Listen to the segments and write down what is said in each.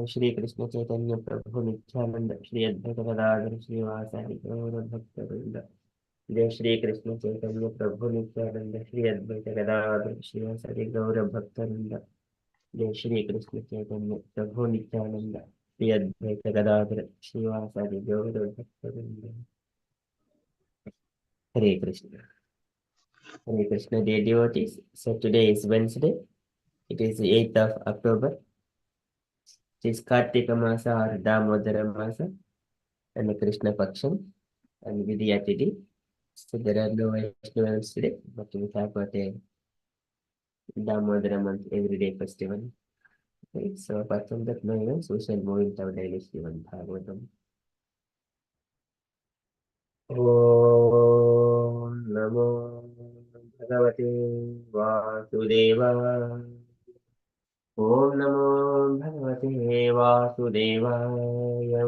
Shri Krishna Chaitanya Prabhu Nityananda Shri Advaita Gadadhar Srivasadi Gaura Bhaktavinda Jai Shri Krishna Chaitanya Prabhu Nityananda Shri Advaita Gadadhar Srivasadi Gaura Bhaktavinda Jai Shri Krishna Chaitanya Prabhu Nityananda Shri Advaita Gadadhar Srivasadi Gaura Bhaktavinda. Hare Krishna. Hare Krishna, dear devotees. So today is Wednesday. It is the 8th of October. It is Kartika Masa or Damodara Masa and the Krishna Paksham and Vidya Tithi. So there are no Vaishnavas today, but we have got a Damodara month everyday festival. Okay, so apart from that, no events, we shall move into our daily Srimad Bhagavatam. Om Namo Bhagavate Vasudevaya. Om Namo Bhagavate Vasudevaya.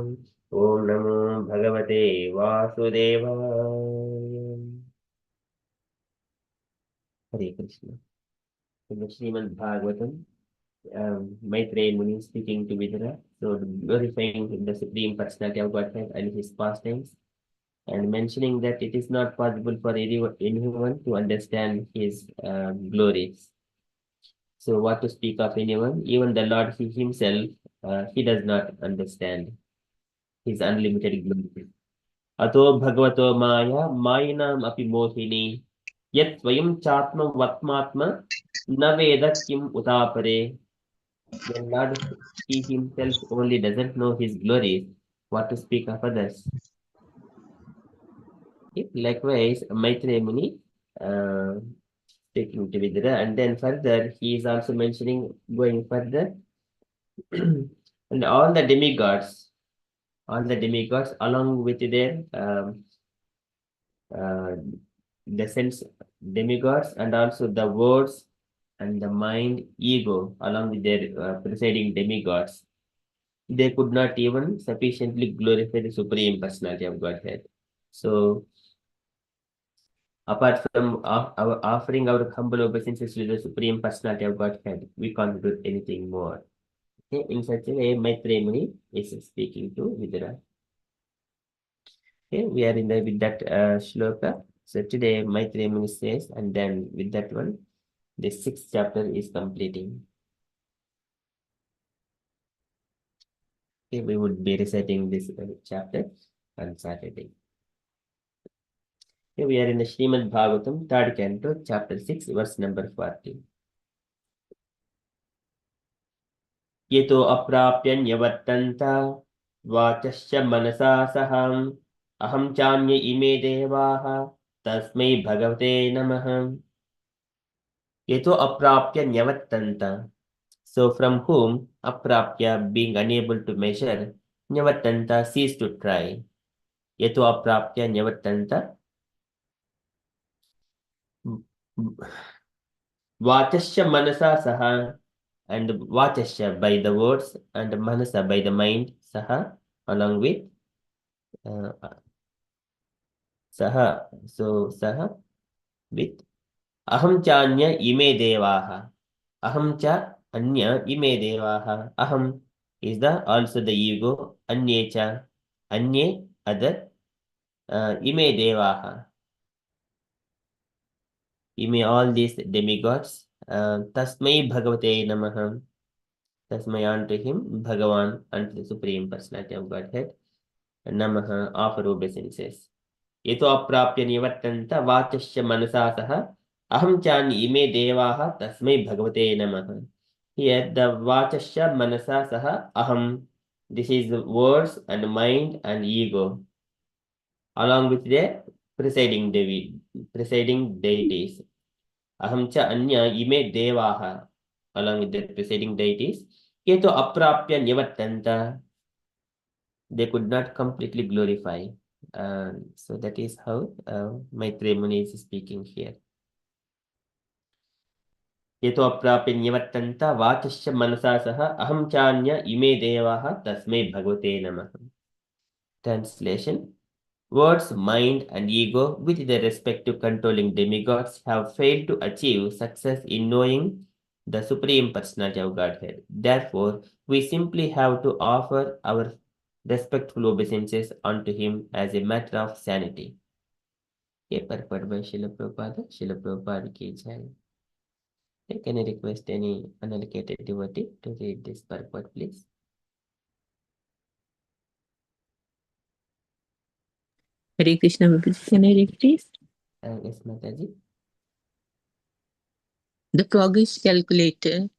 Om Namo Bhagavate Vasudevaya. Hare Krishna. In the Srimad Bhagavatam, Maitreya Muni speaking to Vidura, so glorifying the Supreme Personality of Godhead and his pastimes, and mentioning that it is not possible for anyone to understand his glories. So what to speak of anyone? Even the Lord he himself, he does not understand his unlimited glory. Ato Bhagavato Maya, Mayinam api mohini, yat svayam chatma vatmatma, na veda kim utapare. When Lord he himself only doesn't know his glories, what to speak of others? Okay. Likewise, Maitreya Muni speaking to Vidura, and then further he is also mentioning, going further, and all the demigods along with their the sense demigods and also the words and the mind ego along with their presiding demigods, they could not even sufficiently glorify the Supreme Personality of Godhead. So, apart from our offering our humble obeisances to the Supreme Personality of Godhead, we can't do anything more. Okay? In such a way, Maitreya Muni is speaking to Vidura. Okay, we are in with that shloka. So today, Maitreya Muni says, and then with that one, the 6th chapter is completing. Okay, we would be reciting this chapter on Saturday. Okay, we are in the Srimad Bhagavatam, 3rd canto, chapter 6, verse number 40. Yeto aprapyan yavatanta vachasya manasa saham aham chanya ime devaha tasmai bhagavate namaha. Yeto aprapya nyavatanta. So from whom aprapya, being unable to measure, nyavatanta, cease to try. Yeto aprapya nyavatanta vachasya manasa saha, and vachasya by the words and manasa by the mind, saha along with saha, so saha with aham cha anya ime devaha. Aham cha anya ime devaha. Aham is the also the ego, anye cha, anye other, ime devaha. Ime all these demigods. Tasmai bhagavate namaha. Tasmai unto him, Bhagavan, unto the Supreme Personality of Godhead. Namaha, offer obeisances. Yeto aprapya nivartanta vachasya manasa saha aham chani ime devaha tasmai bhagavate namaha. Here the vachasya manasa saha aham, this is the words and mind and ego along with the presiding deities. Aham cha anya ime devaha along with the presiding deities. Yeto aprapya nivartanta, they could not completely glorify. So that is how Maitreya Muni is speaking here. Yeto aprapya nivartanta vachasya manasa saha aham chanya ime devaha tasmai bhagavate namaha. Translation: words, mind, and ego, with their respective controlling demigods, have failed to achieve success in knowing the Supreme Personality of Godhead. Therefore, we simply have to offer our respectful obeisances unto him as a matter of sanity. A purport by Srila Prabhupada. Srila Prabhupada ki jai. Can I request any unallocated devotee to read this purport, please? Hare Krishna, Babaji. Can I read, please? Yes, Mataji. The progress calculator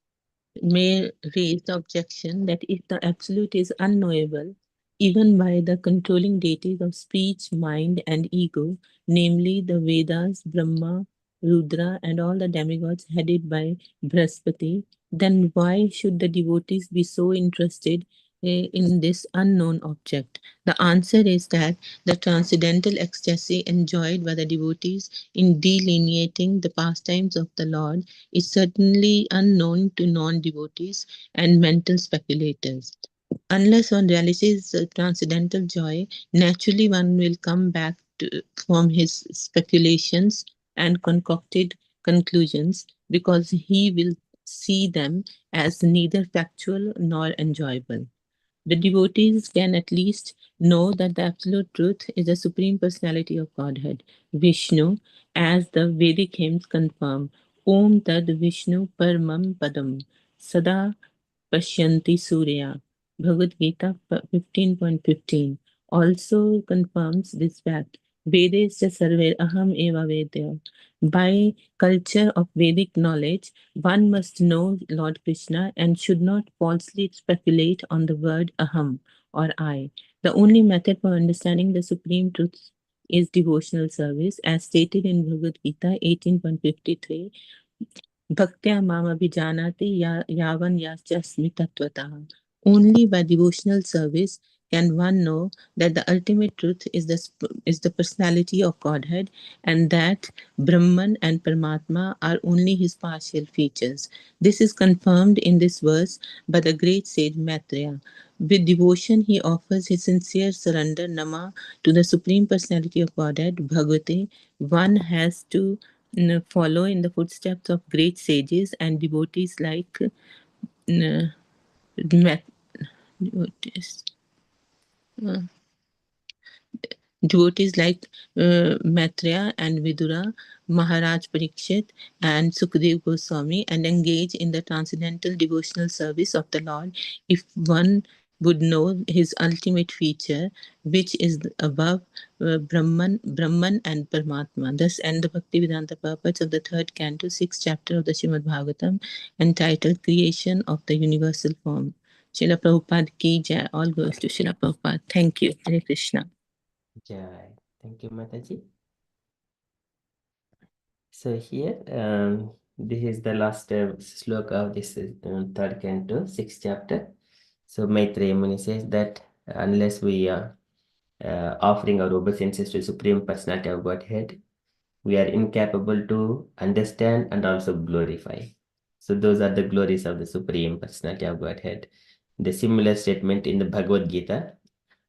may raise the objection that if the absolute is unknowable, even by the controlling deities of speech, mind, and ego, namely the Vedas, Brahma, Rudra, and all the demigods headed by Brihaspati, then why should the devotees be so interested in this unknown object? The answer is that the transcendental ecstasy enjoyed by the devotees in delineating the pastimes of the Lord is certainly unknown to non devotees and mental speculators. Unless one realizes the transcendental joy, naturally one will come back from his speculations and concocted conclusions because he will see them as neither factual nor enjoyable. The devotees can at least know that the absolute truth is the Supreme Personality of Godhead, Vishnu, as the Vedic hymns confirm. Om Tad Vishnu Paramam Padam Sada Pashyanti Surya. Bhagavad Gita 15.15 also confirms this fact. Vedesya Sarver Aham Eva Vedya. By culture of Vedic knowledge, one must know Lord Krishna and should not falsely speculate on the word aham or I. The only method for understanding the supreme truth is devotional service, as stated in Bhagavad Gita 18.53. Bhaktya mama vijanati yavan yachasmi tattvataha. Only by devotional service can one know that the ultimate truth is the personality of Godhead and that Brahman and Paramatma are only his partial features. This is confirmed in this verse by the great sage Maitreya. With devotion, he offers his sincere surrender nama to the Supreme Personality of Godhead, Bhagavate. One has to follow in the footsteps of great sages and devotees like Mat- devotees, uh, devotees like Maitreya and Vidura, Maharaj Parikshit, and Sukadev Goswami, and engage in the transcendental devotional service of the Lord. If one would know his ultimate feature, which is above Brahman and Paramatma. Thus end the Bhaktivedanta purports of the third canto, sixth chapter of the Srimad Bhagavatam, entitled Creation of the Universal Form. Srila Prabhupada ki jai. All goes to Srila Prabhupada. Thank you. Hare Krishna. Jai. Thank you, Mataji. So here, this is the last sloka of this third canto, sixth chapter. So Maitreya Muni says that unless we are offering our obeisances to Supreme Personality of Godhead, we are incapable to understand and also glorify. So those are the glories of the Supreme Personality of Godhead. The similar statement in the Bhagavad Gita,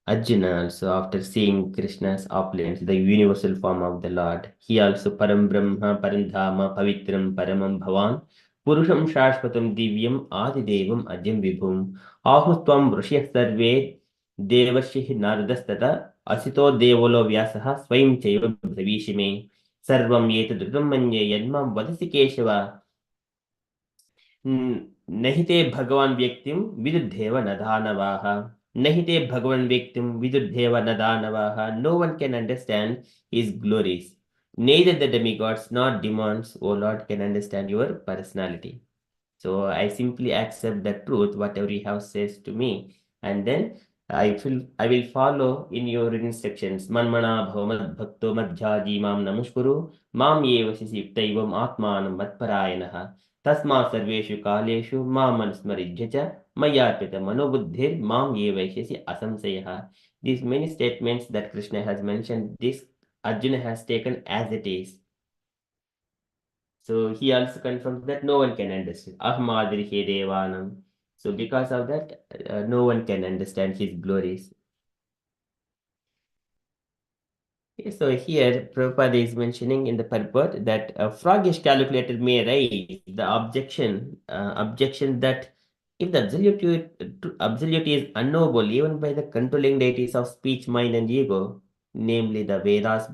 Arjuna also, after seeing Krishna's opulence, the universal form of the Lord, he also Param Brahma, Parandhama, Pavitram, Paramam Bhavan, Purusham Shashvatam Divyam, Adidevam Ajam Vibhum, Ahustvam Rishyah Sarve, Devashih Naradastata, Asito Devolo Vyasaha, Swayam Chaiva Bhavishime, Sarvam Yetadrutam Manye Yadmam Vadasi Keshava, नहीं ते भगवान व्यक्तिं विदुद्धेव न दानवाः नहीं ते भगवान व्यक्तिं विदुद्धेव न दानवाः. No one can understand his glories, neither the demigods nor demons, O Lord, can understand your personality. So I simply accept the truth, whatever you have says to me, and then I will follow in your instructions. Manmana bhavamad bhakto madhyaji mam namaskuru mam yeva sisiptaivam atmanam matparayanaha tasma sarveshu kaleshu mam manusmarijya cha mayarpita manobuddhir mam yevaishyasi asamsayaha. These many statements that Krishna has mentioned, this Arjuna has taken as it is. So he also confirms that no one can understand. Ahmadrihe Devanam. So because of that, no one can understand his glories. So here, Prabhupada is mentioning in the purport that a froggish calculator may raise the objection that if the absolute is unknowable even by the controlling deities of speech, mind, and ego, namely the Vedas,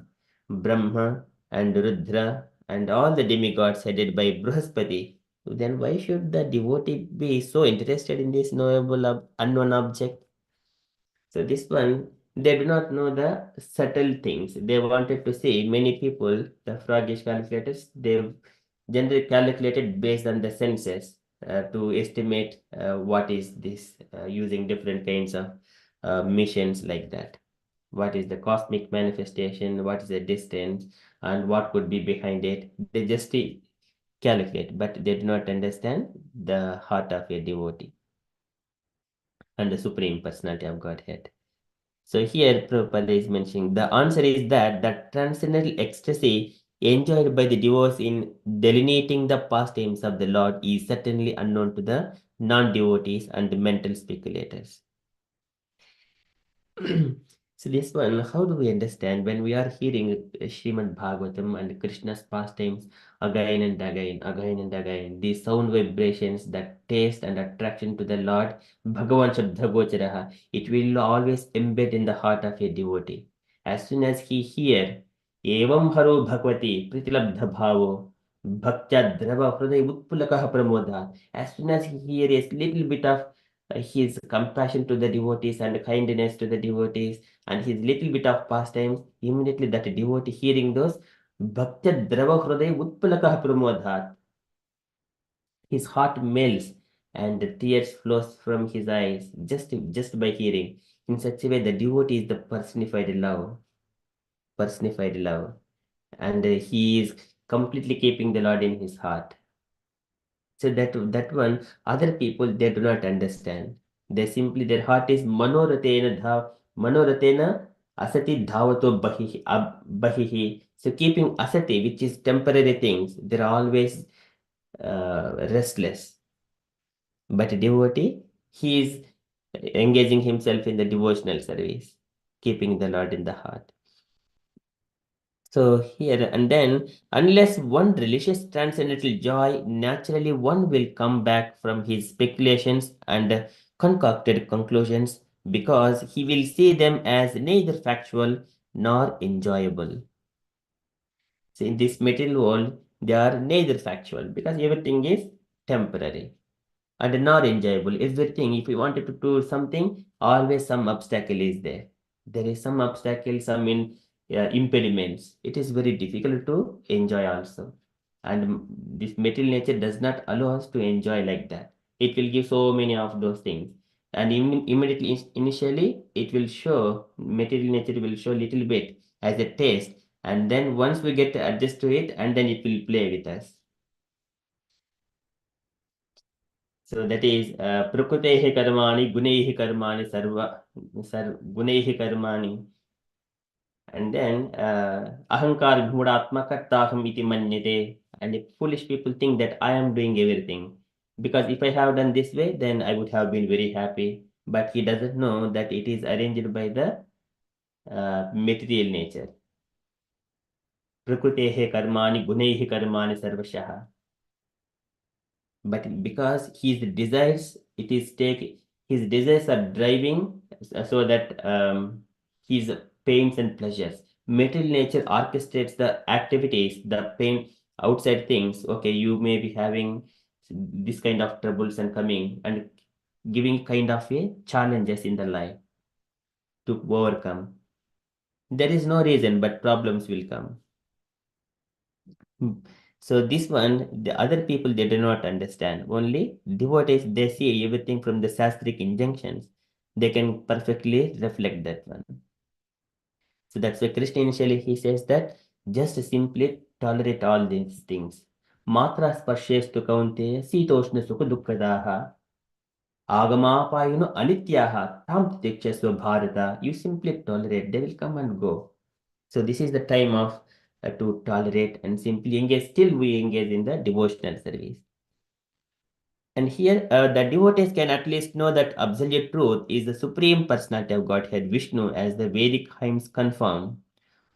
Brahma, and Rudra, and all the demigods headed by Brihaspati, then why should the devotee be so interested in this knowable unknown object? So this one, they do not know the subtle things. They wanted to see many people, the froggish calculators, they generally calculated based on the senses to estimate what is this using different kinds of missions like that. What is the cosmic manifestation? What is the distance? And what could be behind it? They just calculate, but they do not understand the heart of a devotee and the Supreme Personality of Godhead. So here Prabhupada is mentioning the answer is that the transcendental ecstasy enjoyed by the devotees in delineating the pastimes of the Lord is certainly unknown to the non-devotees and the mental speculators. So this one, how do we understand when we are hearing Srimad Bhagavatam and Krishna's pastimes again and again, these sound vibrations, that taste and attraction to the Lord, Bhagavan Shabda Gocharaha, it will always embed in the heart of a devotee. As soon as he hear, Evam Haro Bhagavati Pritilabdha Bhavo, Bhaktya Drava Hriday Utpulakaha Pramodha. As soon as he hear a little bit of his compassion to the devotees and kindness to the devotees and his little bit of pastimes, immediately that devotee hearing those, Bhaktya Drava Hriday Utpalakaha Pramodhat, his heart melts and the tears flows from his eyes just by hearing. In such a way, the devotee is the personified love, and he is completely keeping the Lord in his heart. So that one, other people they do not understand. They simply their heart is manoratena asati dhavato bahihi. So keeping asati, which is temporary things, they're always restless. But a devotee, he is engaging himself in the devotional service, keeping the Lord in the heart. So here and then, unless one relishes transcendental joy, naturally one will come back from his speculations and concocted conclusions because he will see them as neither factual nor enjoyable. So in this material world, they are neither factual because everything is temporary and not enjoyable. Everything, if we wanted to do something, always some obstacle is there. There is some obstacle, some impediments. It is very difficult to enjoy also. And this material nature does not allow us to enjoy like that. It will give so many of those things. And immediately, initially, it will show, material nature will show little bit as a taste. And then once we get to adjust to it, and then it will play with us. So that is prakrutehi karmani, gunehi karmani, gunehi karmani. And then ahankar bhudatmaka taham iti manyate. And if foolish people think that I am doing everything. Because if I have done this way, then I would have been very happy. But he doesn't know that it is arranged by the material nature. Prakrutehi karmani, gunehi karmani sarvashaha. But because his desires, it is take his desires are driving so that his pains and pleasures. Material nature orchestrates the activities, the pain outside things. Okay, you may be having this kind of troubles and coming and giving kind of a challenges in the life to overcome. There is no reason, but problems will come. So this one, the other people they do not understand. Only devotees they see everything from the sastric injunctions. They can perfectly reflect that one. So that's why Krishna initially he says that just simply tolerate all these things. Matra sparshestu kaunteya sitoshna sukha dukkadaha agamapayuno anityaha tam tikshasva bharata. You simply tolerate, they will come and go. So this is the time of to tolerate and simply engage. Still, we engage in the devotional service. And here, the devotees can at least know that absolute truth is the supreme personality of Godhead, Vishnu, as the Vedic hymns confirm.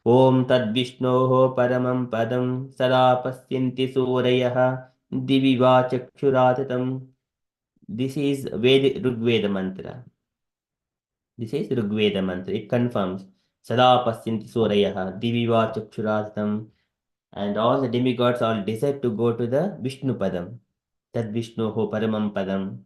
Om Tad Vishnoho Paramam Padam Sada Pasyanti Surayah Diviva Chakshuratatam. This is Rigveda mantra. This is Rigveda mantra. It confirms Sada Pasyanti Surayah Diviva Chakshuratatam. And all the demigods all decide to go to the Vishnu Padam. Tad Vishnoho Paramam Padam.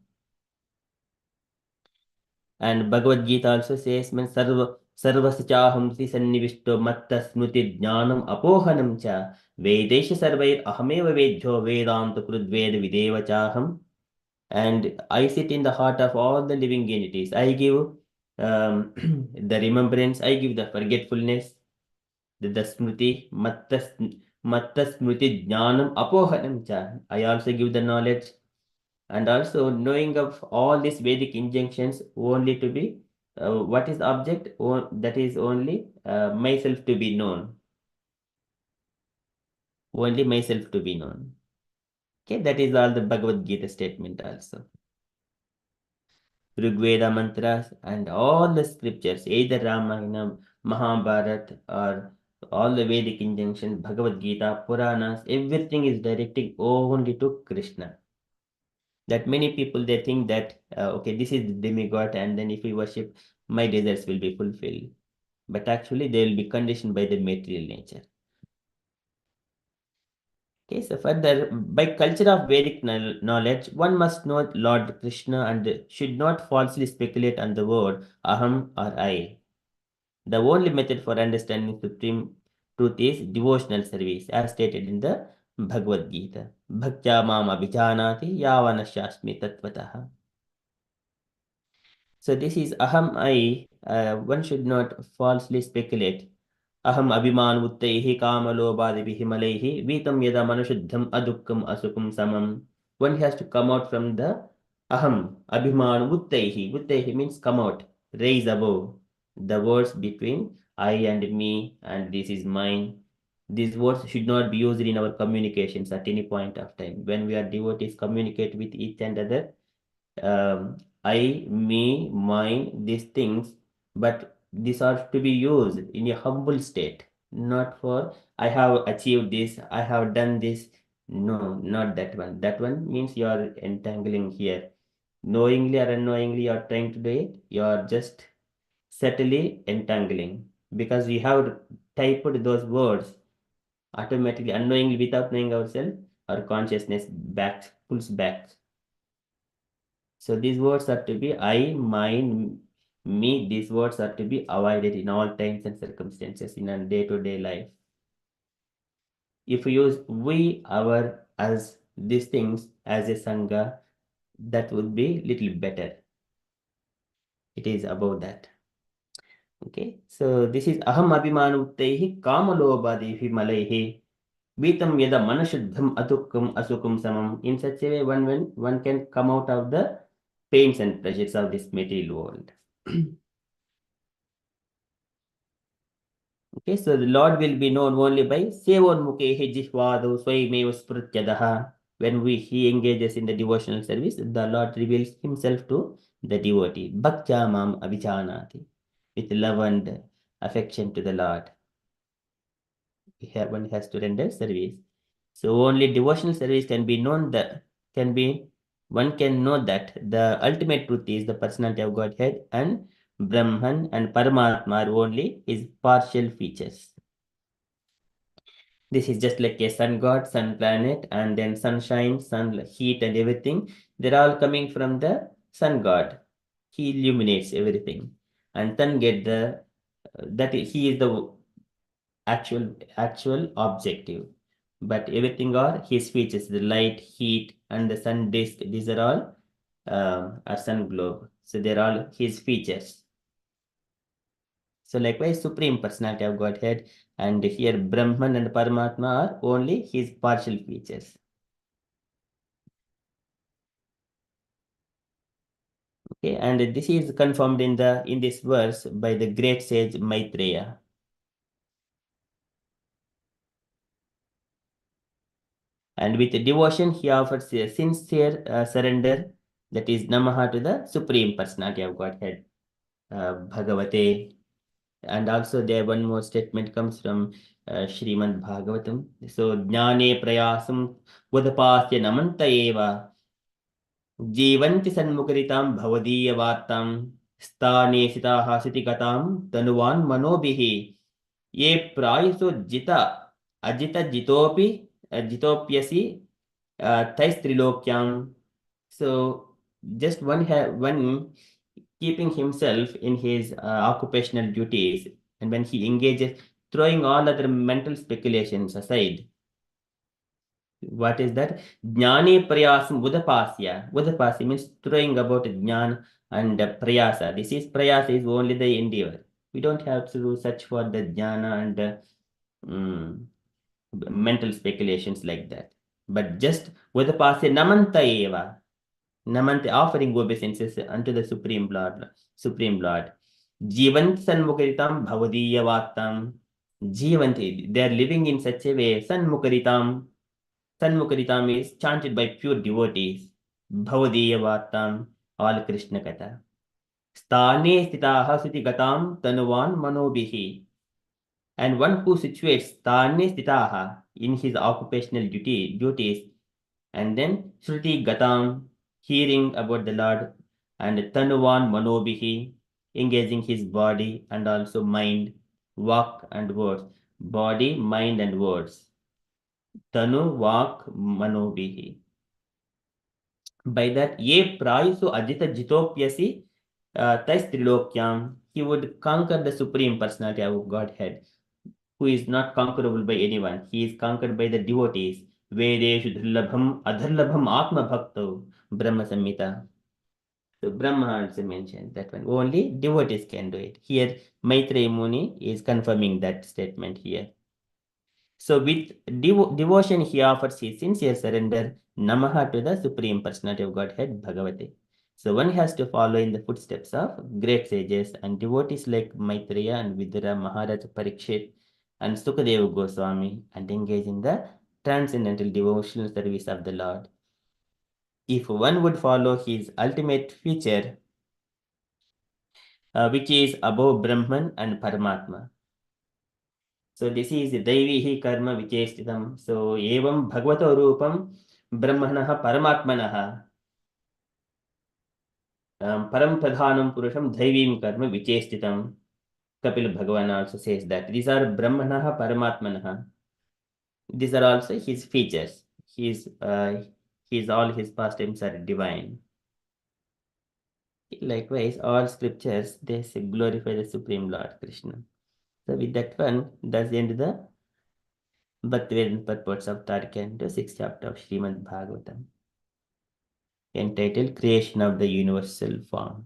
And Bhagavad Gita also says, "Man sarvasachaham si sannivishto matta smriti jnanam apohanam cha vedesha sarvair ahameva vedhyo vedanta krudveda videva chaham." And I sit in the heart of all the living entities. I give the remembrance, I give the forgetfulness, the smriti, matta smriti jnanam apohanam cha. I also give the knowledge, and also knowing of all these Vedic injunctions only to be what is the object, that is only myself to be known, only myself to be known. Okay, that is all the Bhagavad Gita statement also. Rigveda mantras and all the scriptures, either Ramayana, Mahabharata, or all the Vedic injunctions, Bhagavad Gita, Puranas, everything is directing only to Krishna. That many people, they think that okay, this is the demigod, and then if we worship, my desires will be fulfilled, but actually they will be conditioned by the material nature. Okay, so further, by culture of Vedic knowledge, one must know Lord Krishna and should not falsely speculate on the word aham or I. The only method for understanding supreme truth is devotional service, as stated in the Bhagavad Gita. Bhaktya mam abhijanati yavana shasmi tatvatah. So this is aham I. One should not falsely speculate. Aham abhiman uttaihi kamalobadihi himalaihi vitam yada manushuddham adukkam asukum samam. One has to come out from the aham abhiman uttaihi. Uttaihi means come out, raise above. The words between I and me and this is mine. These words should not be used in our communications at any point of time. When we are devotees, communicate with each and other, I, me, mine, these things, but these are to be used in a humble state, not for I have achieved this, I have done this. No, not that one. That one means you are entangling here. Knowingly or unknowingly, you are trying to do it, you are just subtly entangling because we have typed those words automatically, unknowingly, without knowing ourselves, our consciousness pulls back. So these words are to be I, mine, me. These words are to be avoided in all times and circumstances in a day-to-day life. If we use we, our, as these things as a sangha, that would be little better. It is about that. Okay, so this is aham abhimanuttaihi kamalobadihi malaihi vitam yada manashuddham adukkam asukum samam. In such a way, one can come out of the pains and pleasures of this material world. Okay, so the Lord will be known only by Sevonmukehi Jihvadu Swayameva Sprutyadaha. When he engages in the devotional service, the Lord reveals himself to the devotee. Bhaktya mam abhijanati. With love and affection to the Lord, one has to render service. So only devotional service can be known, one can know that the ultimate truth is the personality of Godhead, and Brahman and Paramatma are only his partial features. This is just like a sun god, sun planet, and then sunshine, sun heat, and everything. They're all coming from the sun god. He illuminates everything, and then get the he is the actual objective. But everything are his features: the light, heat, and the sun disk. These are all a sun globe. So they're all his features. So likewise, Supreme Personality of Godhead, and here Brahman and Paramatma are only his partial features. Okay, and this is confirmed in this verse by the great sage Maitreya. And with devotion, he offers a sincere surrender, that is Namaha to the Supreme Personality of Godhead, Bhagavate. And also there one more statement comes from Srimad Bhagavatam. So jnane prayasam udapasya namanta eva जीवन्ति सन्मुखरितां भवदीयवार्तां स्थाने सिताः सितिगतां तनुवान् मनोभिः ये प्रायुसो जितोऽपि जितोऽप्यसि तैस्त्रिलोक्यां. So just one keeping himself in his occupational duties, and when he engages, throwing all other mental speculations aside. What is that? Jnani prayasam udapasya. Udapasya means throwing about jnana and prayasa. This is prayasa is only the endeavor. We don't have to search for the jnana and mental speculations like that. But just udapasya namanta eva. Namanta offering obeisances unto the Supreme Lord. Supreme Lord. Jivant sanmukaritam bhavadiya vattam. Jivanti. They are living in such a way. Sanmukaritam. Sanmukaritam is chanted by pure devotees. Bhavadiya Vattam, all Krishna Katha. Sthane Stitaha Sutigatam Tanuvan Manobhihi. And one who situates Sthane Stitaha in his occupational duties, and then Shruti Gatam, hearing about the Lord, and Tanuvan Manobhihi, engaging his body and also mind, walk and words. Body, mind, and words. Tanu, walk, Manobhihi. By that, ye prayusu ajita jitopyasi tais trilokyam, he would conquer the Supreme Personality of Godhead, who is not conquerable by anyone. He is conquered by the devotees. Vedeshu dhirlabham adharlabham atma bhakto Brahma Samhita. So Brahma also mentioned that one. Only devotees can do it. Here, Maitreya Muni is confirming that statement here. So with devotion, he offers his sincere surrender, Namaha, to the Supreme Personality of Godhead, Bhagavati. So one has to follow in the footsteps of great sages and devotees like Maitreya and Vidura, Maharaj Parikshit, and Sukadeva Goswami, and engage in the transcendental devotional service of the Lord. If one would follow his ultimate feature, which is above Brahman and Paramatma. So this is Daivihi Karma Vichestitam. So Evam Bhagavato Rupam Brahmanah Paramatmanah Param Pradhanam Purusham Daivim Karma Vichestitam. Kapil Bhagavan also says that these are Brahmanah Paramatmanah. These are also his features. All his pastimes are divine. Likewise, all scriptures they glorify the Supreme Lord Krishna. So with that one, that's the end of the Bhaktivedanta purports of third canto, 6th chapter of Srimad Bhagavatam, entitled Creation of the Universal Form.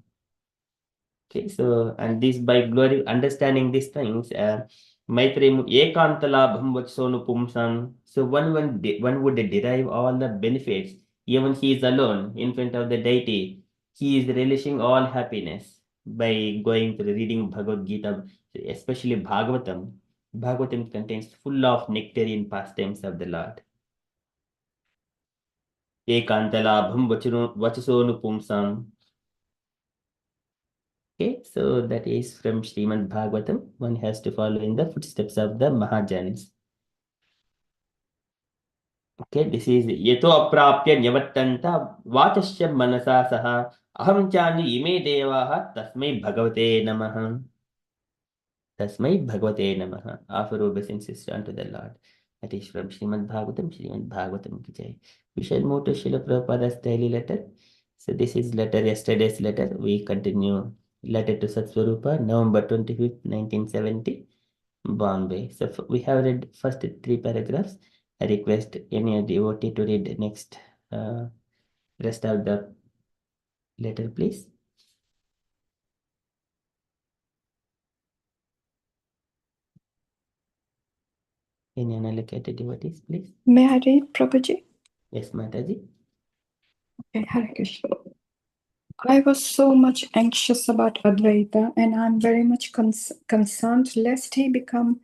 Okay, so and this by glory understanding these things, Maitreya Ekantalabham Vatsonu Pumsam. So one would derive all the benefits, even he is alone in front of the deity. He is relishing all happiness by going to the reading Bhagavad Gita, especially Bhagavatam. Bhagavatam contains full of nectarian pastimes of the Lord. Ekantalabham Vachasonu Pumsam. Okay, so that is from Srimad Bhagavatam. One has to follow in the footsteps of the Mahajans. Okay, this is Yeto Aprapya Nyavattanta Vachasya Manasa Saha Aham Chani Ime Devaha Tasmai Bhagavate Namaha. Tasmai Bhagavate Namaha. Offer obeisances unto the Lord. That is from Srimad Bhagavatam Ki Jai. We shall move to Srila Prabhupada's daily letter. So this is yesterday's letter. We continue letter to Satsvarupa, November 25th, 1970, Bombay. So we have read first 3 paragraphs. I request any devotee to read the next rest of the letter, please. Any unallocated devotees, please. May I read, Prabhuji? Yes, Mataji. Okay, Hare Krishna. I was so much anxious about Advaita, and I'm very much concerned lest he become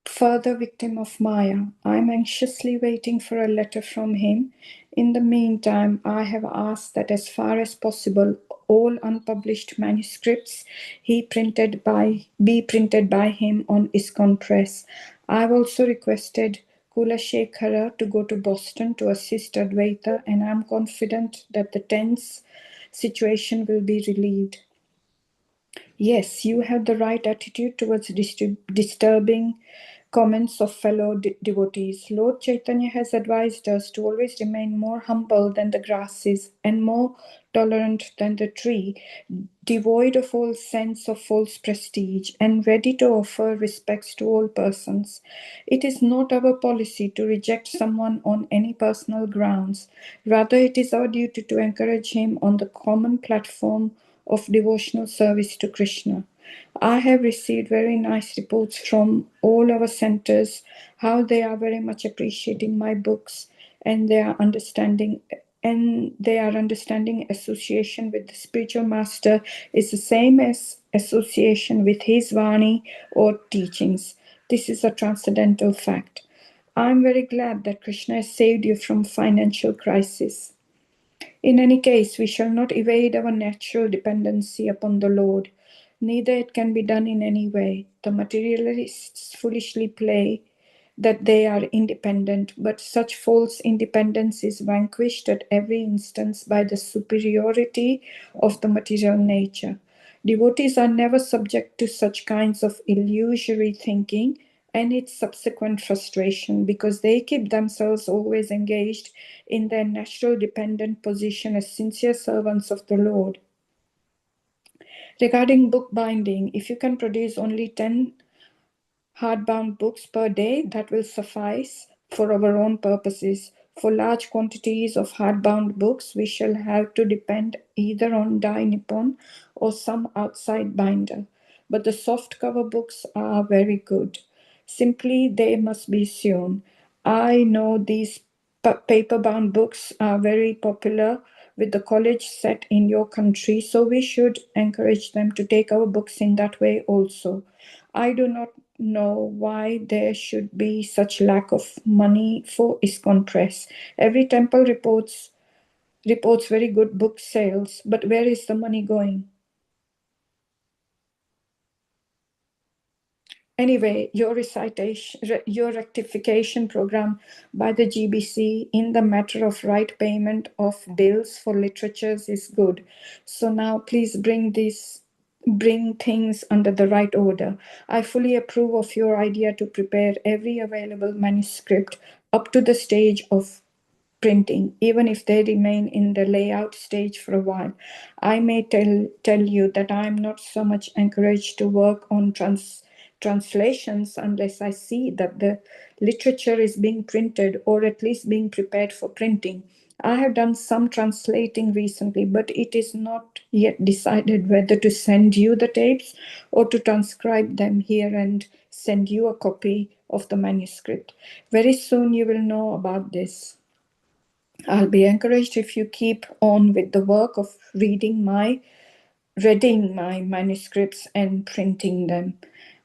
further victim of Maya. I'm anxiously waiting for a letter from him. In the meantime, I have asked that as far as possible, all unpublished manuscripts be printed by him on ISKCON Press. I've also requested Kulashekara to go to Boston to assist Advaita, and I'm confident that the tense situation will be relieved. Yes, you have the right attitude towards disturbing comments of fellow devotees. Lord Chaitanya has advised us to always remain more humble than the grasses and more tolerant than the tree, devoid of all sense of false prestige and ready to offer respects to all persons. It is not our policy to reject someone on any personal grounds. Rather, it is our duty to encourage him on the common platform of devotional service to Krishna. I have received very nice reports from all our centers, how they are very much appreciating my books and they are understanding association with the spiritual master is the same as association with his Vani or teachings. This is a transcendental fact. I'm very glad that Krishna has saved you from financial crisis. In any case, we shall not evade our natural dependency upon the Lord. Neither it can be done in any way. The materialists foolishly play that they are independent, but such false independence is vanquished at every instance by the superiority of the material nature. Devotees are never subject to such kinds of illusory thinking and its subsequent frustration because they keep themselves always engaged in their natural dependent position as sincere servants of the Lord. Regarding book binding, if you can produce only 10 hardbound books per day, that will suffice for our own purposes. For large quantities of hardbound books, we shall have to depend either on Dai Nippon or some outside binder. But the soft cover books are very good. Simply, they must be sewn. I know these paper-bound books are very popular with the college set in your country, so we should encourage them to take our books in that way also. I do not know why there should be such lack of money for ISKCON Press. Every temple reports very good book sales, but where is the money going? Anyway, your rectification program by the GBC in the matter of right payment of bills for literatures is good. So now please bring things under the right order. I fully approve of your idea to prepare every available manuscript up to the stage of printing, even if they remain in the layout stage for a while. I may tell you that I am not so much encouraged to work on translations unless I see that the literature is being printed or at least being prepared for printing. I have done some translating recently, but it is not yet decided whether to send you the tapes or to transcribe them here and send you a copy of the manuscript. Very soon you will know about this. I'll be encouraged if you keep on with the work of reading my manuscripts and printing them.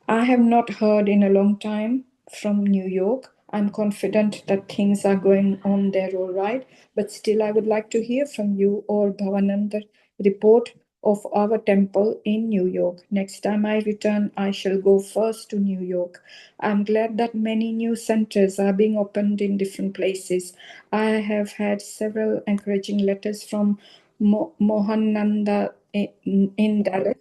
I have not heard in a long time from New York. I'm confident that things are going on there all right, but still I would like to hear from you or Bhavananda report of our temple in New York. Next time I return, I shall go first to New York. I'm glad that many new centers are being opened in different places. I have had several encouraging letters from Mohananda in Dallas,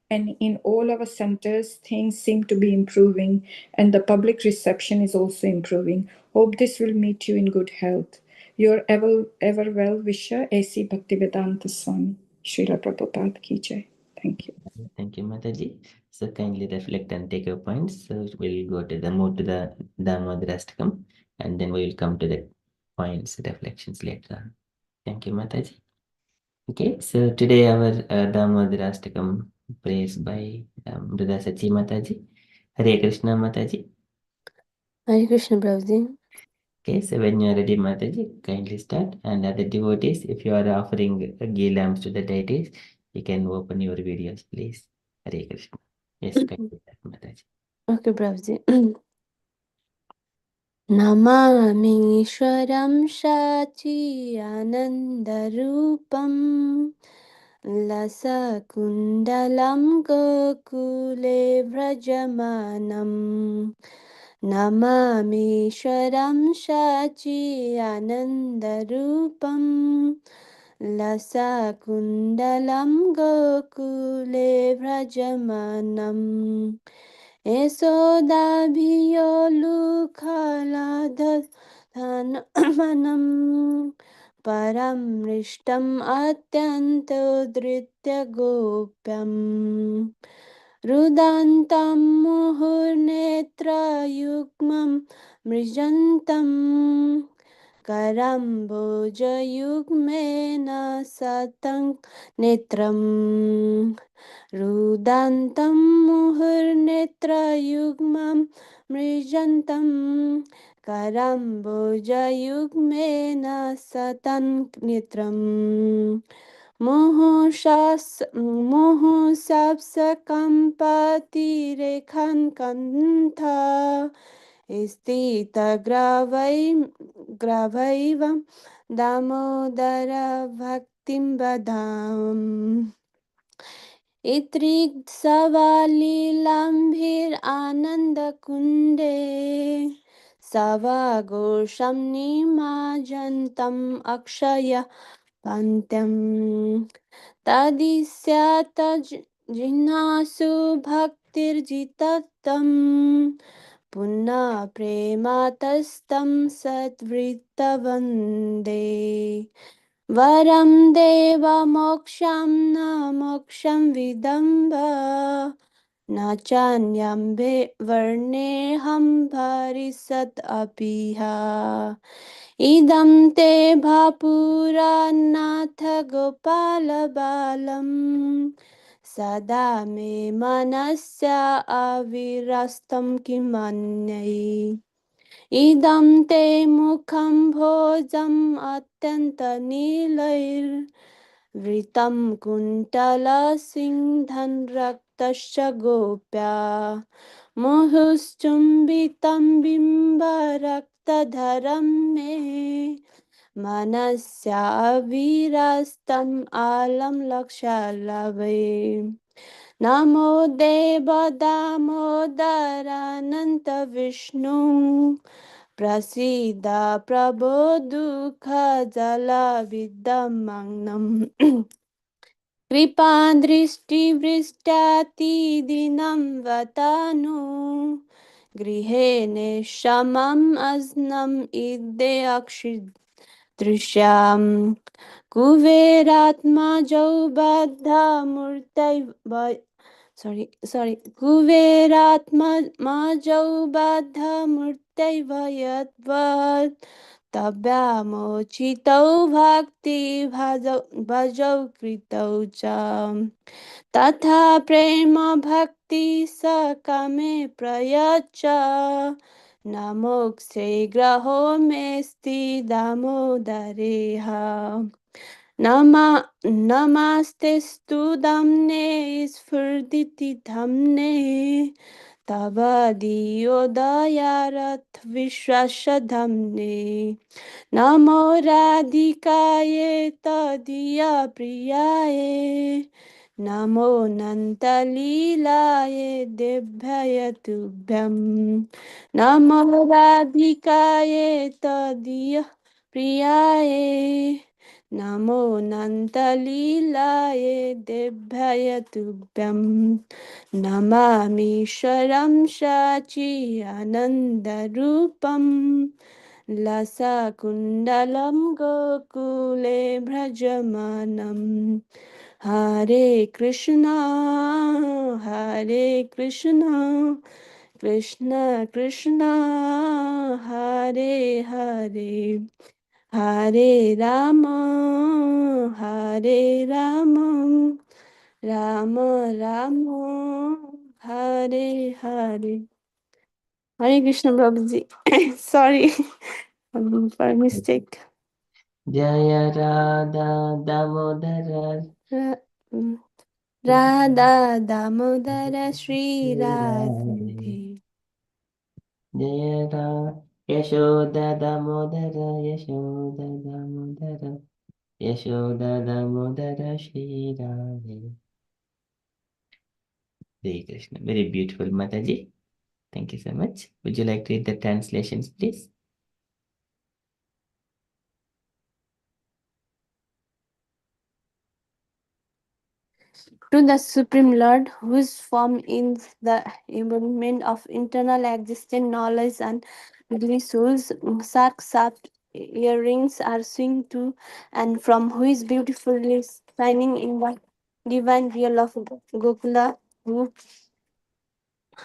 and in all our centers, things seem to be improving, and the public reception is also improving. Hope this will meet you in good health. Your ever well wisher, A.C. Bhaktivedanta Swami. Srila Prabhupada Ki Jai. Thank you. Thank you, Mataji. So kindly reflect and take your points. So we'll move to the Dhammadrastakam, and then we will come to the points, reflections later on. Thank you, Mataji. Okay, so today our Dhammadrastakam praise by Brother Sachi Mataji. Hare Krishna Mataji. Hare Krishna Prabhuji. Okay, so when you are ready, Mataji, kindly start. And other devotees, if you are offering ghee lamps to the deities, you can open your videos, please. Hare Krishna. Yes, kindly start, Mataji. Okay, Prabhuji. Namamishwaram Shachi Anandarupam लसकुण्डलं गोकुले व्रजमानम् नमामीश्वरं Shachi लसकुण्डलं गोकुले व्रजमानम् यशोदाभियोलुखलाधनमनं परं मृष्टम् अत्यन्तोद्धृत्य गोप्यम् रुदन्तं मुहुर्नेत्रयुग्मं मृजन्तं करम्बोजयुग्मेन सतं नेत्रम् रुदन्तं मुहुर्नेत्रयुग्मं मृजन्तं करम्बोजयुग्मेन सतं नेत्रम् मुहुःसप्सकम्पतिरेखन्कन्थ स्थितग्रवैवं दामोदर भक्तिं वदाम् इत्रिक्सवालिलाम्भिरानन्दकुण्डे सवाघोषं निमाजन्तम् अक्षय पन्त्यम् तदिस्यात् जिह्नासु भक्तिर्जितत्तं पुनः प्रेमातस्तं सद्वृत्तवन्दे वरं देवमोक्षं न मोक्षं विदम्ब न चान्यं वर्णेऽहं भरिसत् अपिह इदं ते भापुरान्नाथ गोपालबालं सदा मे मनस्य अविरस्तं किमन्यै इदं ते मुखं भोजम् अत्यन्तनीलैर्वृतं कुण्टलसिंधन् रक्तश्च गोप्या मुहुश्चुम्बितं बिम्बरक्तधरं मे मनस्याविरस्तम् आलं लक्षालवे नमो देव दामोदरानन्त विष्णु प्रसीद प्रभो दुःखजलविद्धमग्नम् कृपादृष्टिवृष्टातिदिनं वतानु गृहे निशमम् अज्नम् इद्दे दृश्याम् कुबेरात्मजौ बद्धमूर्तैव कुबेरात्मजौ बद्धमूर्तैव यद्वत् तव्यामोचितौ भक्ति भजौ कृतौ च तथा प्रेम भक्ति सकमे प्रयच्छ न मोक्षे ग्रहो मेऽस्ति दामोदरेह नमस्तेस्तु धम्ने स्फुरदिति धम्ने तव दीयोदयारथ विश्वस्य धम्ने नमो राधिकाये तदीय प्रियाये नमो नन्तलीलाये देभ्य तुभ्यं नमो राधिकाये तदीय प्रियाये नमो नन्तलीलाये देभ्य तुभ्यं नमामीश्वरं शचि लसकुण्डलं गोकुले भ्रजमानम् हरे कृष्णा कृष्ण कृष्ण हरे हरे हरे राम राम राम हरे हरे हरे कृष्ण बाबू जी sorry for mistake Jaya Radha Damodara Radha Damodar Shri Radhe Jaya Radha Yashoda Damodara Yashoda Damodara Yashoda Damodara Shri Radhe. Hare Krishna. Very beautiful, Mataji. Thank you so much. Would you like to read the translations, please? To the Supreme Lord, whose form is the embodiment of internal existent knowledge and bliss, whose sark-shaped earrings are swing to and from, who is beautifully shining in the divine real of Gokula, who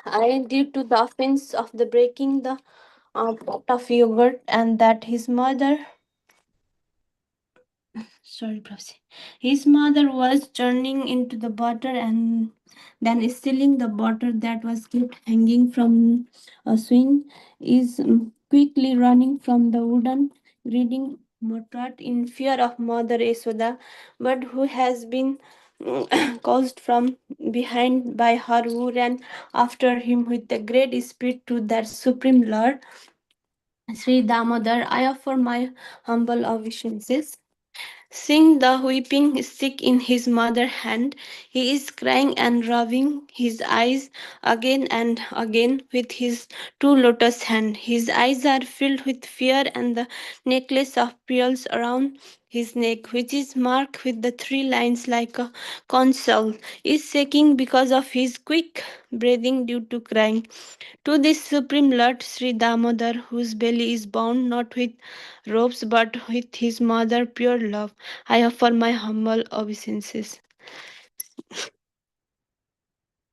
I due to the offense of the breaking the pot of yogurt, and that his mother, sorry, Prabhuji, his mother was churning into the butter and then stealing the butter that was kept hanging from a swing, is quickly running from the wooden reading motrat in fear of Mother Yashoda, but who has been caused from behind by her, who ran after him with the great speed to that Supreme Lord. Sri Damodar, I offer my humble obeisances. Seeing the whipping stick in his mother's hand, he is crying and rubbing his eyes again and again with his two lotus hands. His eyes are filled with fear, and the necklace of pearls around his neck, which is marked with the three lines like a conch, is shaking because of his quick breathing due to crying. To this Supreme Lord Sri Damodar, whose belly is bound not with ropes but with his mother pure love, I offer my humble obeisances.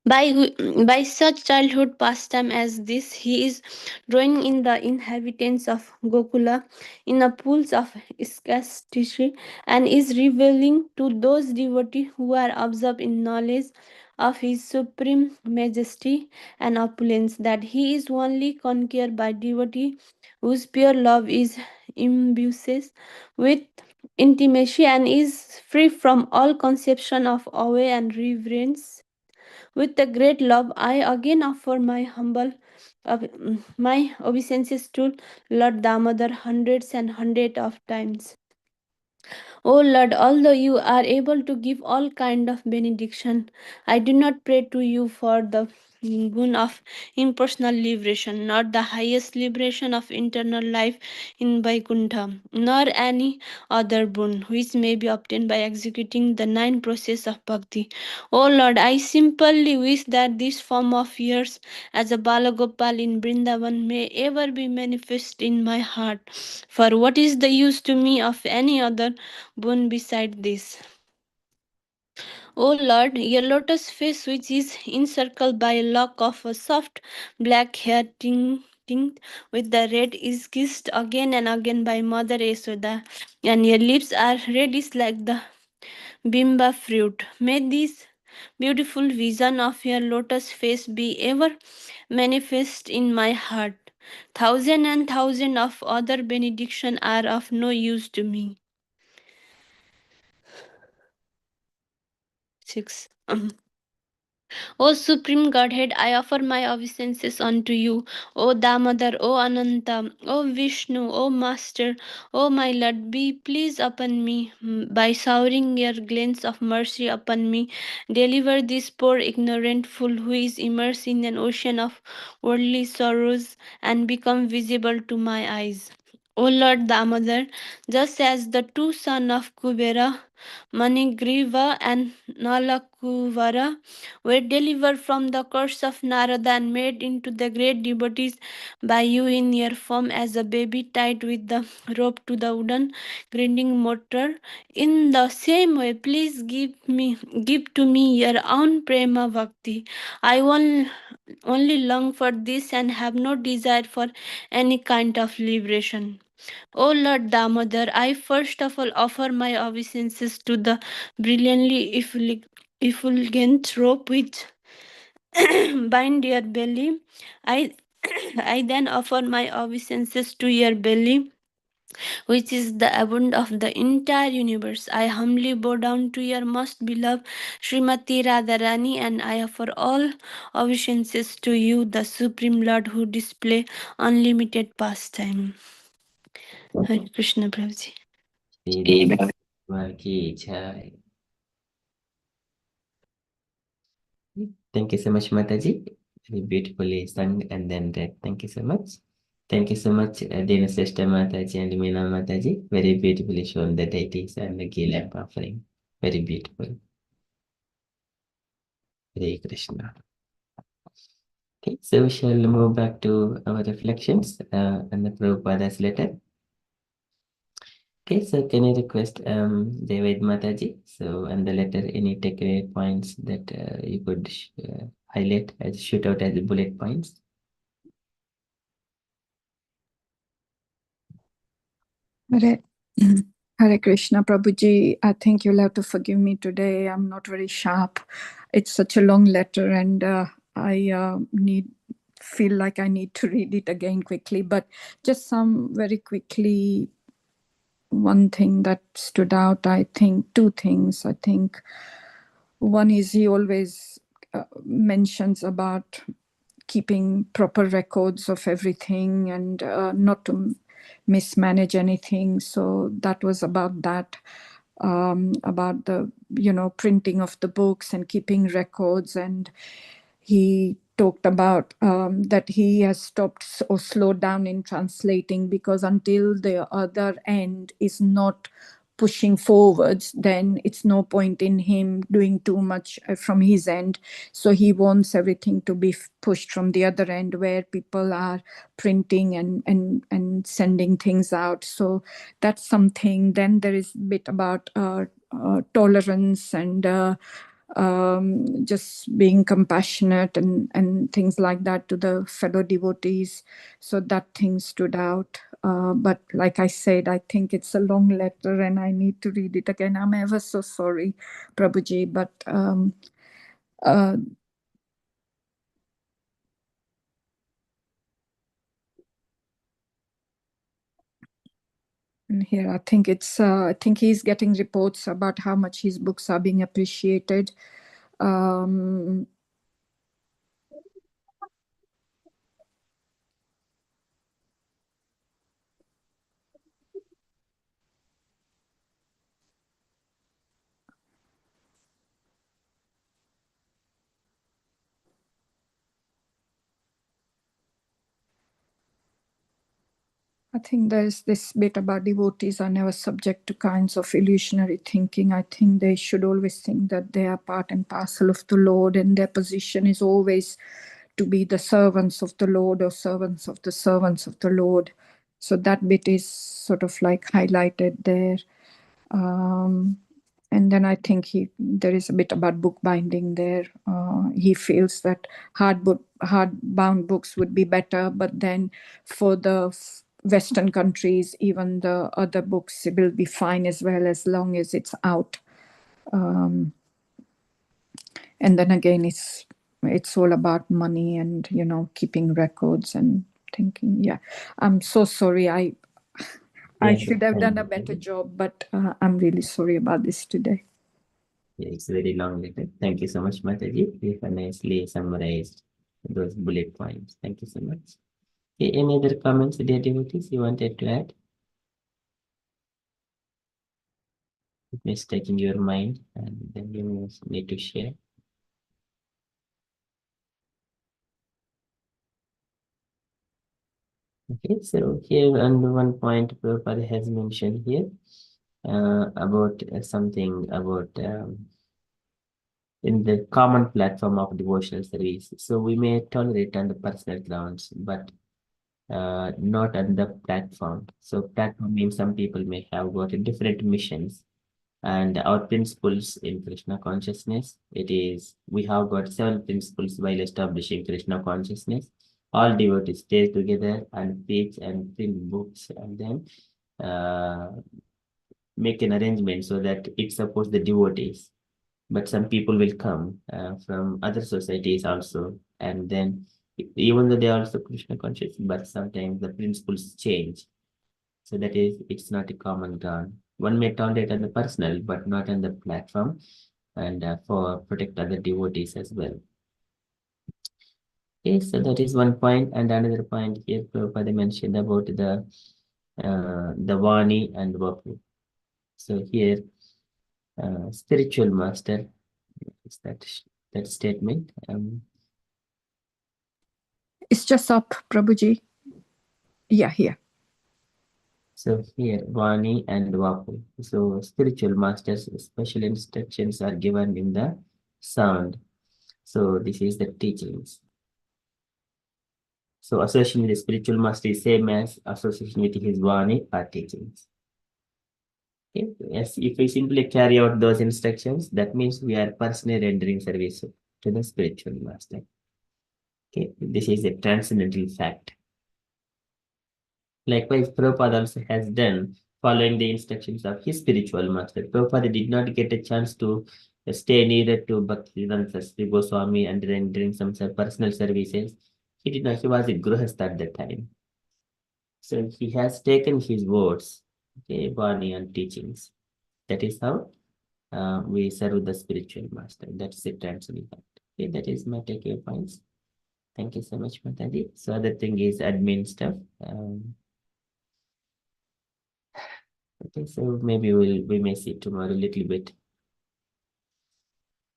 By such childhood pastime as this, he is drawing in the inhabitants of Gokula in a pools of scarcity, and is revealing to those devotees who are absorbed in knowledge of his supreme majesty and opulence that he is only conquered by devotee whose pure love is imbued with intimacy and is free from all conception of awe and reverence. With the great love, I again offer my humble my obeisances to Lord Damodar hundreds and hundreds of times. O Lord, although you are able to give all kind of benediction, I do not pray to you for the boon of impersonal liberation, not the highest liberation of internal life in Vaikuntha, nor any other boon which may be obtained by executing the nine processes of bhakti. O Lord, I simply wish that this form of yours as a Balagopal in Brindavan may ever be manifest in my heart. For what is the use to me of any other boon beside this? O Lord, your lotus face, which is encircled by a lock of a soft black hair tinged with the red, is kissed again and again by Mother Yashoda, and your lips are reddish like the bimba fruit. May this beautiful vision of your lotus face be ever manifest in my heart. Thousand and thousand of other benediction are of no use to me. 6. O Supreme Godhead, I offer my obeisances unto you. O Damodar, O Ananta, O Vishnu, O Master, O my Lord, be pleased upon me by showering your glance of mercy upon me. Deliver this poor ignorant fool who is immersed in an ocean of worldly sorrows and become visible to my eyes. O Lord Damodar, just as the two sons of Kubera, Manigriva and Nalakuvara, were delivered from the curse of Narada and made into the great devotees by you in your form as a baby tied with the rope to the wooden grinding mortar. In the same way, please give to me your own prema bhakti. I only long for this and have no desire for any kind of liberation. O Lord Damodar, I first of all offer my obeisances to the brilliantly effulgent rope which bind your belly. I I then offer my obeisances to your belly, which is the abode of the entire universe. I humbly bow down to your most beloved Srimati Radharani, and I offer all obeisances to you, the Supreme Lord, who display unlimited pastime. Hare Krishna, Prabhuji. Sridhar. Ki Jai. Thank you so much, Mataji. Very beautifully sung and then read. Thank you so much. Thank you so much, Dina Sister Mataji and Meena Mataji. Very beautifully shown the deities and the ghee lamp offering. Very beautiful. Hare Krishna. Okay, so we shall move back to our reflections and the Prabhupada's letter. Okay, so can I request David Mataji? So, and the letter, any takeaway points that you could highlight as shoot out as bullet points? Hare, Hare Krishna, Prabhuji. I think you'll have to forgive me today. I'm not very sharp. It's such a long letter, and I feel like I need to read it again quickly. But just some very quickly, one thing that stood out. I think two things. I think one is he always mentions about keeping proper records of everything and not to mismanage anything. So that was about that, about the printing of the books and keeping records. And he talked about that he has stopped or slowed down in translating because until the other end is not pushing forwards, then it's no point in him doing too much from his end. So he wants everything to be pushed from the other end where people are printing and sending things out. So that's something. Then there is a bit about tolerance and just being compassionate and things like that to the fellow devotees. So that thing stood out. But like I said, I think it's a long letter and I need to read it again. I'm ever so sorry, Prabhuji, but and here I think I think he's getting reports about how much his books are being appreciated. I think there's this bit about devotees are never subject to kinds of illusionary thinking. I think they should always think that they are part and parcel of the Lord, and their position is always to be the servants of the Lord or servants of the Lord. So that bit is sort of like highlighted there. And then I think there is a bit about book binding there. He feels that hardbound books would be better, but then for the Western countries, even the other books will be fine as well as long as it's out. And then again, it's all about money and keeping records and thinking. Yeah, I'm so sorry. I should have done a better job, but I'm really sorry about this today. Yeah, it's very long letter. Thank you so much, Mataji. You have nicely summarized those bullet points. Thank you so much. Okay, any other comments, dear devotees, you wanted to add? It may stick in your mind and then you need to share. Okay, so here under one point Prabhupada has mentioned here about something about in the common platform of devotional service. So we may tolerate on the personal grounds, but not on the platform. So platform means some people may have got different missions. And our principles in Krishna consciousness, we have got 7 principles while establishing Krishna consciousness. All devotees stay together and preach and print books and then make an arrangement so that it supports the devotees. But some people will come from other societies also, and then even though they are also Krishna conscious, but sometimes the principles change. So that is, it's not a common ground. One may tolerate on the personal, but not on the platform, and for protect other devotees as well. Okay, so that is one point, and another point here, Prabhupada mentioned about the Vani and Vapu. So here, spiritual master. Is that statement? It's just up, Prabhuji. Yeah, here. So here, Vani and Vapu. So spiritual masters, special instructions are given in the sound. So this is the teachings. So association with the spiritual master is same as association with his Vani or teachings. Okay. Yes, if we simply carry out those instructions, that means we are personally rendering service to the spiritual master. Okay, this is a transcendental fact. Likewise, Prabhupada also has done following the instructions of his spiritual master. Prabhupada did not get a chance to stay near to Bhaktivedanta Sri Goswami and rendering some personal services. He did not, he was a Grihastha at that time. So he has taken his words, okay, Vani and teachings. That is how we serve the spiritual master. That's it, transcendental fact. Okay, that is my takeaway points. Thank you so much, Mataji. So other thing is admin stuff. Okay, so maybe we may see tomorrow a little bit.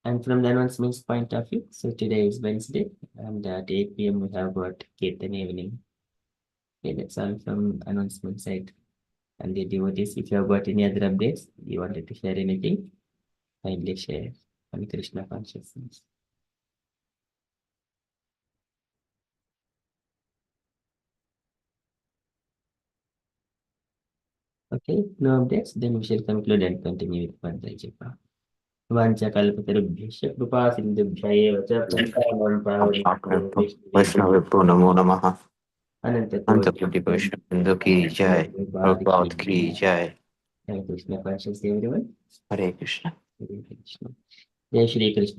And from the announcements point of view, so today is Wednesday, and at 8 p.m. we have got Kirtan evening. Okay, that's all from announcement side. And the devotees, if you have got any other updates, you wanted to share anything, kindly share on Krishna consciousness. Okay, no updates, then we shall conclude and continue with further japa. वाञ्छकल्पतरुभ्यश्च कृपा सिन्धुभ्य एव च पतितानां पावनेभ्यो वैष्णवेभ्यो नमो नमः। अनन्तकोटि अनंतकोटि वैष्णववृंद की जय, प्रभुपाद की जय। हरे कृष्ण conscious everyone. हरे Krishna. Hare Krishna. Jai Shri Krishna.